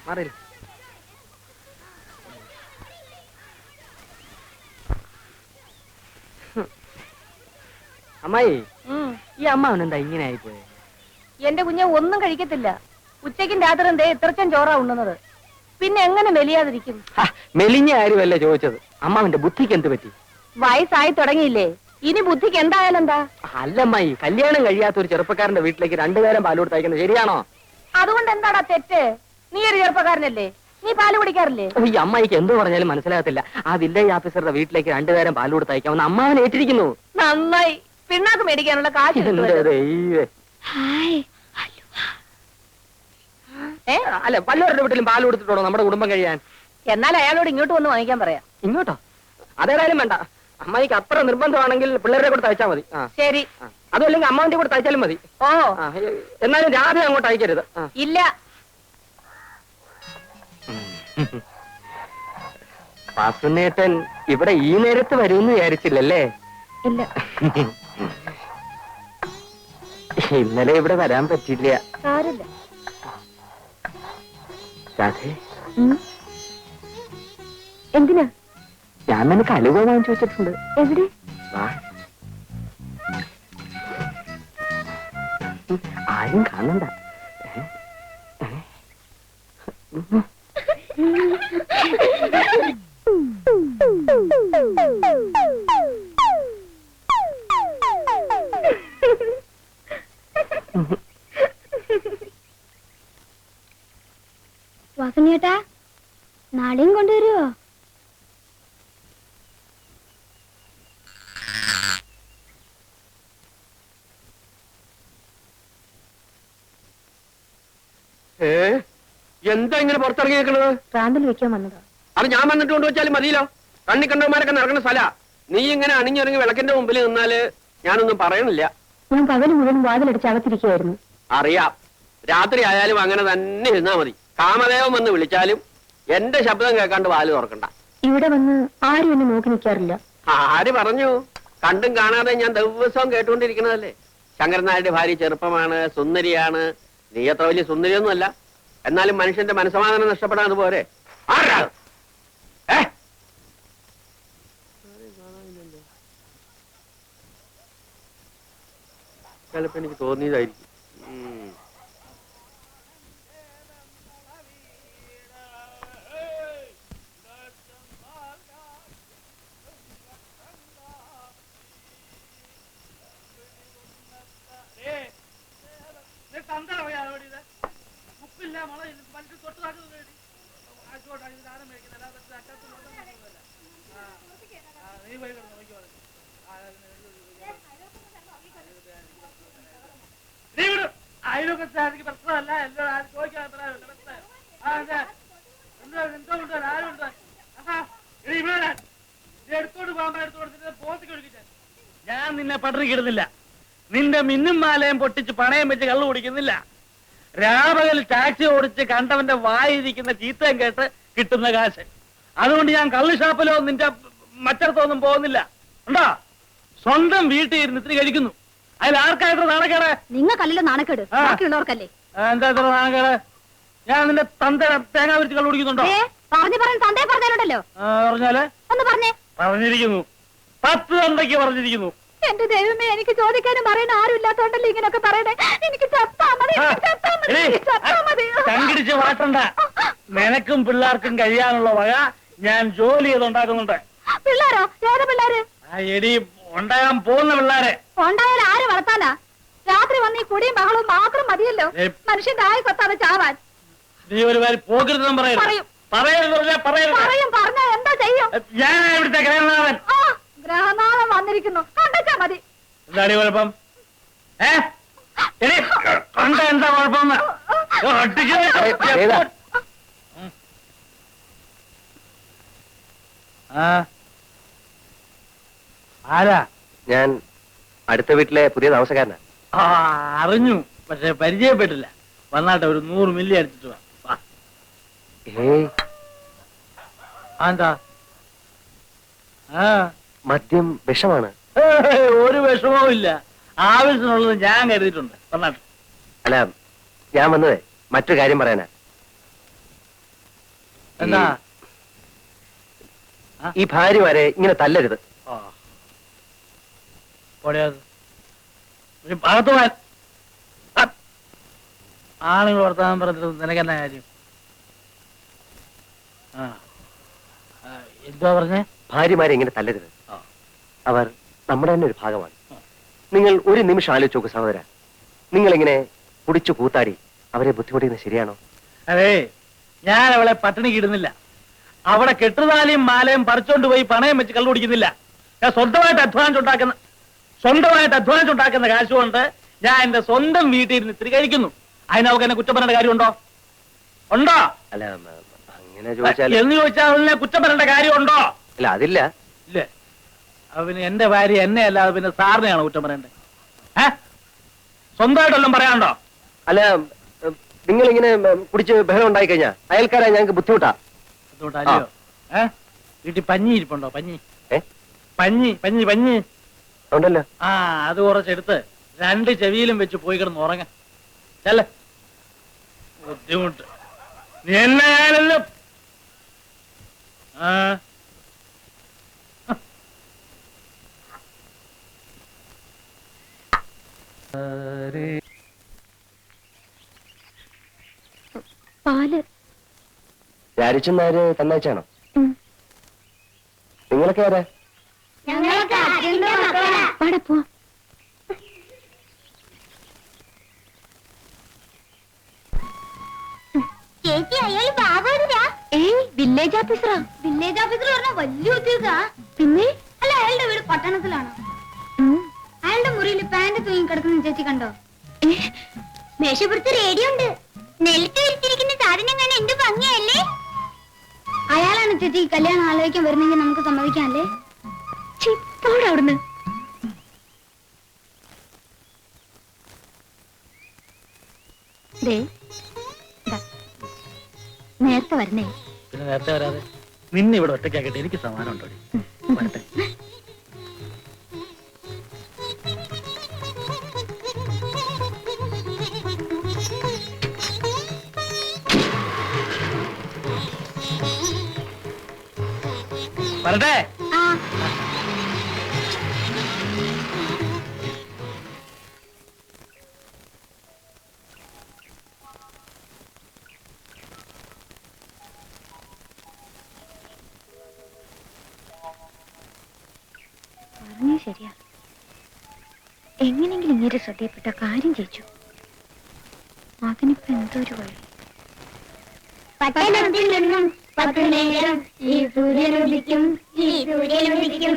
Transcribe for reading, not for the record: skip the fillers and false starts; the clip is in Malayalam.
മാറില്ല. അമ്മായി, ഈ അമ്മാവനെന്താ ഇങ്ങനെ ആയിപ്പോയെ? എന്റെ കുഞ്ഞെ ഒന്നും കഴിക്കത്തില്ല. ഉച്ചയ്ക്കും രാത്രിയും ദേ ഇത്രച്ചൻ ചോറാ ഉണ്ണുന്നത്. പിന്നെ എങ്ങനെ മെലിയാതിരിക്കും? മെലിഞ്ഞ കാര്യമല്ലേ ചോദിച്ചത്. അമ്മാവന്റെ ബുദ്ധിക്ക് എന്ത് പറ്റി? വയസ്സായി തുടങ്ങിയില്ലേ, ഇനി ബുദ്ധിക്ക് എന്തായാലും എന്താ? അല്ലമ്മായി, കല്യാണം കഴിയാത്ത ഒരു ചെറുപ്പക്കാരന്റെ വീട്ടിലേക്ക് 2 നേരം പാല് കൊടുത്ത് അയക്കുന്നത് ശരിയാണോ? അതുകൊണ്ട് എന്താടാ തെറ്റ്? നീ ഒരു ചെറുപ്പക്കാരനല്ലേ, നീ പാല് കുടിക്കാറില്ലേ? ഈ അമ്മായിക്ക് എന്തോ പറഞ്ഞാലും മനസ്സിലാകത്തില്ല. ആ വില്ലേജ് ഓഫീസറുടെ വീട്ടിലേക്ക് 2 നേരം പാല് കൊടുത്ത് അയക്കാമെന്ന് അമ്മാവൻ ഏറ്റിരിക്കുന്നു. നന്നായി. പിണ്ണാക്ക് മേടിക്കാനുള്ള കാശ് അല്ല, വല്ലവരുടെ വീട്ടിലും പാല് കൊടുത്തിട്ടുണ്ടോ നമ്മുടെ കുടുംബം കഴിയാൻ? എന്നാൽ അയാളോട് ഇങ്ങോട്ട് വന്ന് വാങ്ങിക്കാൻ പറയാം. ഇങ്ങോട്ടോ? അതേതായാലും വേണ്ട. അമ്മായിക്ക് അത്ര നിർബന്ധമാണെങ്കിൽ പിള്ളേരുടെ കൂടെ തയ്ച്ചാൽ മതി. ശരി. അതുമല്ലെങ്കിൽ അമ്മാവിന്റെ കൂടെ തയ്ച്ചാലും മതി. ഓ, എന്നാലും രാധ അങ്ങോട്ട് അയക്കരുത്. ഇല്ല. വാസുനേട്ടൻ ഇവിടെ ഈ നേരത്ത് വരുമെന്ന് വിചാരിച്ചില്ലല്ലേ? ഇല്ല. ഇന്നലെ ഇവിടെ വരാൻ പറ്റില്ല. സാരമില്ല. രാധേ, എന്തിനാ? ഞാൻ നിനക്ക് അലുവ വാങ്ങിച്ചു വെച്ചിട്ടുണ്ട്. എവിടെ? വാ. ആരും കാണണ്ട. വാസനേട്ടാ, നാളെയും കൊണ്ടുവരുമോ? എന്താ ഇങ്ങനെ പുറത്തിറങ്ങി നിൽക്കണത്? പ്രാന്തൽ വെക്കാൻ വന്നതാ. അത് ഞാൻ വന്നിട്ട് കൊണ്ടുവച്ചാലും മതിയല്ലോ. കണ്ണി കണ്ടവന്മാരൊക്കെ നടക്കുന്ന സ്ഥല. നീ ഇങ്ങനെ അണിഞ്ഞിറങ്ങി വിളക്കിന്റെ മുമ്പിൽ നിന്നാല് ഞാനൊന്നും പറയണില്ല. ഞാൻ പകല് മുഴുവൻ വാതിലടിച്ച് അകത്തിരിക്കുകയായിരുന്നു. അറിയാം. രാത്രി ആയാലും അങ്ങനെ തന്നെ ഇരുന്നാ മതി. കാമദേവൻ വന്ന് വിളിച്ചാലും എന്റെ ശബ്ദം കേൾക്കാണ്ട് വാല് തുറക്കണ്ട. ഇവിടെ വന്ന് ആരും എന്നെ നോക്കി നിൽക്കാറില്ല. ആര് പറഞ്ഞു? കണ്ടും കാണാതെ ഞാൻ ദിവസവും കേട്ടുകൊണ്ടിരിക്കണതല്ലേ. ശങ്കരൻ നായരുടെ ഭാര്യ ചെറുപ്പമാണ്, സുന്ദരിയാണ്. നീ അത്ര വലിയ സുന്ദരിയൊന്നും അല്ല. എന്നാലും മനുഷ്യന്റെ മനസ്സമാധാനം നഷ്ടപ്പെടാതെ പോരെ. ചിലപ്പോ എനിക്ക് തോന്നിയതായിരിക്കും. അയൽവക്കത്താർക്ക് പ്രശ്നമല്ല, എല്ലാം ചോദിക്കാൻ എടുത്തോണ്ട് പോകാൻ എടുത്തോട്ട് പോത്തിക്ക് ഒഴുകിച്ചാൽ ഞാൻ നിന്നെ പട്ടിണിക്കിടുന്നില്ല. നിന്റെ മിന്നും മാലയും പൊട്ടിച്ച് പണയം വെച്ച് കള്ളു കുടിക്കുന്നില്ല. രാപകൽ ടാക്സി ഓടിച്ച് കണ്ടവന്റെ വായിരിക്കുന്ന ചീത്തയും കേട്ട് കിട്ടുന്ന കാശ്. അതുകൊണ്ട് ഞാൻ കള്ളു ഷാപ്പിലോ നിന്റെ മറ്റടത്തൊന്നും പോകുന്നില്ല. ഉണ്ടോ? സ്വന്തം വീട്ടിൽ ഇരുന്ന് ഇത്തിരി കഴിക്കുന്നു. അതിൽ ആർക്കായിട്ട് നാണക്കേട്? നിങ്ങൾക്കല്ലല്ലോ നാണക്കേട്, ബാക്കിയുള്ളവർക്കല്ലേ. എന്താ ഇത്ര നാണക്കേട്? ഞാൻ നിന്റെ തന്തയുടെ തേങ്ങ വിരിച്ച് കള്ളു കുടിക്കുന്നുണ്ടോ? തന്തയെ പറഞ്ഞാലുണ്ടല്ലോ. പറഞ്ഞാല് ഒന്ന് പറഞ്ഞേ. പറഞ്ഞിരിക്കുന്നു. 10 തന്തയ്ക്ക് പറഞ്ഞിരിക്കുന്നു. എന്റെ ദൈവമേ, എനിക്ക് ചോദിക്കാനും പറയാൻ ആരും ഇല്ലാത്തോണ്ടല്ലേ ഇങ്ങനെയൊക്കെ പറയണേ. എനിക്ക് കങ്കിടിച്ച് വാട്ടണ്ട. നിനക്കും പിള്ളേർക്കും കഴിയാനുള്ള വക ഞാൻ ജോലി ചെയ്തുണ്ടാക്കുന്നുണ്ട്. പിള്ളേരോ? ഏതാ പിള്ളേര്? എടി, ഉണ്ടാകാൻ പോകുന്ന പിള്ളേരെ. ഉണ്ടായാൽ ആര് വളർത്താനാ? രാത്രി വന്ന് ഈ കുടിയും ബഹളവും മാത്രം മതിയല്ലോ മനുഷ്യന്റെ ആയി കൊത്താതെ ചാവാൻ. നീ ഒരു കാര്യം പോകരുതെന്നും പറയരുത്. പറഞ്ഞാ എന്താ ചെയ്യും? ഞാൻ ഇവിടുത്തെ ഗ്രഹനാഥൻ. ഗ്രഹനാഥൻ വന്നിരിക്കുന്നു, കണ്ടാ മതി. എന്താണ് കുഴപ്പം? കണ്ട എന്താ കുഴപ്പം? ആരാ? ഞാൻ അടുത്ത വീട്ടിലെ പുതിയ താമസക്കാരനാ. അറിഞ്ഞു, പക്ഷെ പരിചയപ്പെട്ടില്ല. വന്നാട്ടെ, ഒരു 100 മില്ലി അടിച്ചിട്ട് വാ. എന്താ? മദ്യം വിഷമാണ്. ഒരു വിഷമവും ഇല്ല. ആവശ്യമുള്ളത് ഞാൻ കരുതിയിട്ടുണ്ട്. വന്നാട്ടെ. അല്ല, ഞാൻ വന്നതേ മറ്റൊരു കാര്യം പറയാനാ. എന്താ ഈ ഭാര്യമാരെ ഇങ്ങനെ തല്ലരുത്. അകത്ത് പോയാൽ ആണുങ്ങൾ വർത്താനം പറഞ്ഞിട്ട് നിനക്കെന്നാ കാര്യം? എന്താ പറഞ്ഞേ? ഭാര്യമാരെ ഇങ്ങനെ തല്ലരുത്. അവർ നമ്മുടെ തന്നെ ഒരു ഭാഗമാണ്. നിങ്ങൾ ഒരു നിമിഷം ആലോചിച്ച് നോക്ക് സഹോദര. നിങ്ങളിങ്ങനെ കുടിച്ചു കൂത്താടി അവരെ ബുദ്ധിമുട്ടിക്കുന്നത് ശരിയാണോ? അതെ, ഞാൻ അവളെ പട്ടിണി കിടുന്നില്ല. അവിടെ കെട്ടുതാലിയും മാലയും പറിച്ചോണ്ട് പോയി പണയം വെച്ച് കള്ളു കുടിക്കുന്നില്ല. ഞാൻ സ്വന്തമായിട്ട് അധ്വാനിച്ചുണ്ടാക്കുന്ന കാശ് കൊണ്ട് ഞാൻ എന്റെ സ്വന്തം വീട്ടിൽ ഇരുന്ന് ഇത്തിരി കഴിക്കുന്നു. അതിനവർക്ക് എന്നെ കുറ്റം പറയേണ്ട കാര്യമുണ്ടോ? ഉണ്ടോ? അല്ല, അങ്ങനെ ചോദിച്ചാൽ എന്ന് ചോദിച്ചാൽ അതിനെ കുറ്റം പറയേണ്ട കാര്യമുണ്ടോ? അല്ല, അതില്ല. ഇല്ലേ? അവന് എന്റെ ഭാര്യ എന്നെ അല്ലാതെ പിന്നെ സാറിനെയാണ് കുറ്റം പറയണ്ടേ? സ്വന്തമായിട്ടെല്ലാം പറയാനുണ്ടോ? അല്ല, നിങ്ങളിങ്ങനെ കുടിച്ച് ബഹളം ഉണ്ടായി കഴിഞ്ഞാൽ അയൽക്കാരായ ഞങ്ങൾക്ക് ബുദ്ധിമുട്ടാ. ബുദ്ധിമുട്ടല്ലയോ? വീട്ടിൽ പഞ്ഞി ഇരിപ്പുണ്ടോ? പഞ്ഞി പഞ്ഞി പഞ്ഞി പഞ്ഞി ഉണ്ടല്ലോ. അത് കുറച്ചെടുത്ത് രണ്ട് ചെവിയിലും വെച്ച് പോയി കിടന്ന് ഉറങ്ങ. ചെല്ല, ബുദ്ധിമുട്ട്. നീ എന്നെ ഞാനെല്ലാം പാല് രാരിച്ചെന്നാര് തന്നയച്ചാണോ? നിങ്ങളൊക്കെ ആരാ? പാടപ്പോ ചേച്ചി, അയാൾ ബാബുരാ. വില്ലേജ് ഓഫീസറാ. വില്ലേജ് ഓഫീസർ പറഞ്ഞ വലിയ ഉദ്യോഗ. പിന്നെ അല്ല, അയാളുടെ വീട് പട്ടണത്തിലാണ്. അയാളുടെ മുറിയിൽ പാന്റ് തൂങ്ങി കിടക്കുന്ന ചേച്ചി കണ്ടോ? മേശപ്പുറത്ത് റേഡിയോ ഉണ്ട്. നെൽത്ത് വിരിച്ചിരിക്കുന്ന സാധനം കാണാൻ എന്ത് ഭംഗിയല്ലേ? അയാളാണ് ചേച്ചി കല്യാണം ആലോചിക്കാൻ വരുന്നെങ്കിൽ നമുക്ക് സമ്മതിക്കാല്ലേ? അവിടുന്ന് നേരത്തെ വരണേ. പിന്നെ നേരത്തെ വരാതെ നിന്നെ ഇവിടെ ഒറ്റയ്ക്കാക്കിട്ട് എനിക്ക് സമാനം ഉണ്ടോ? വരട്ടെ. വരട്ടെ. പറഞ്ഞേ ശരിയാ. എങ്ങനെങ്കിലും ഇങ്ങനെ ശ്രദ്ധയപ്പെട്ട കാര്യം ചെയ്യിച്ചു. അതിനിപ്പോ എന്തൊരു വഴി? പട്ടണത്തിൽ നിന്നും 10 നേരം ഈ സൂര്യനുദിക്കും, ഈ സൂര്യനുദിക്കും.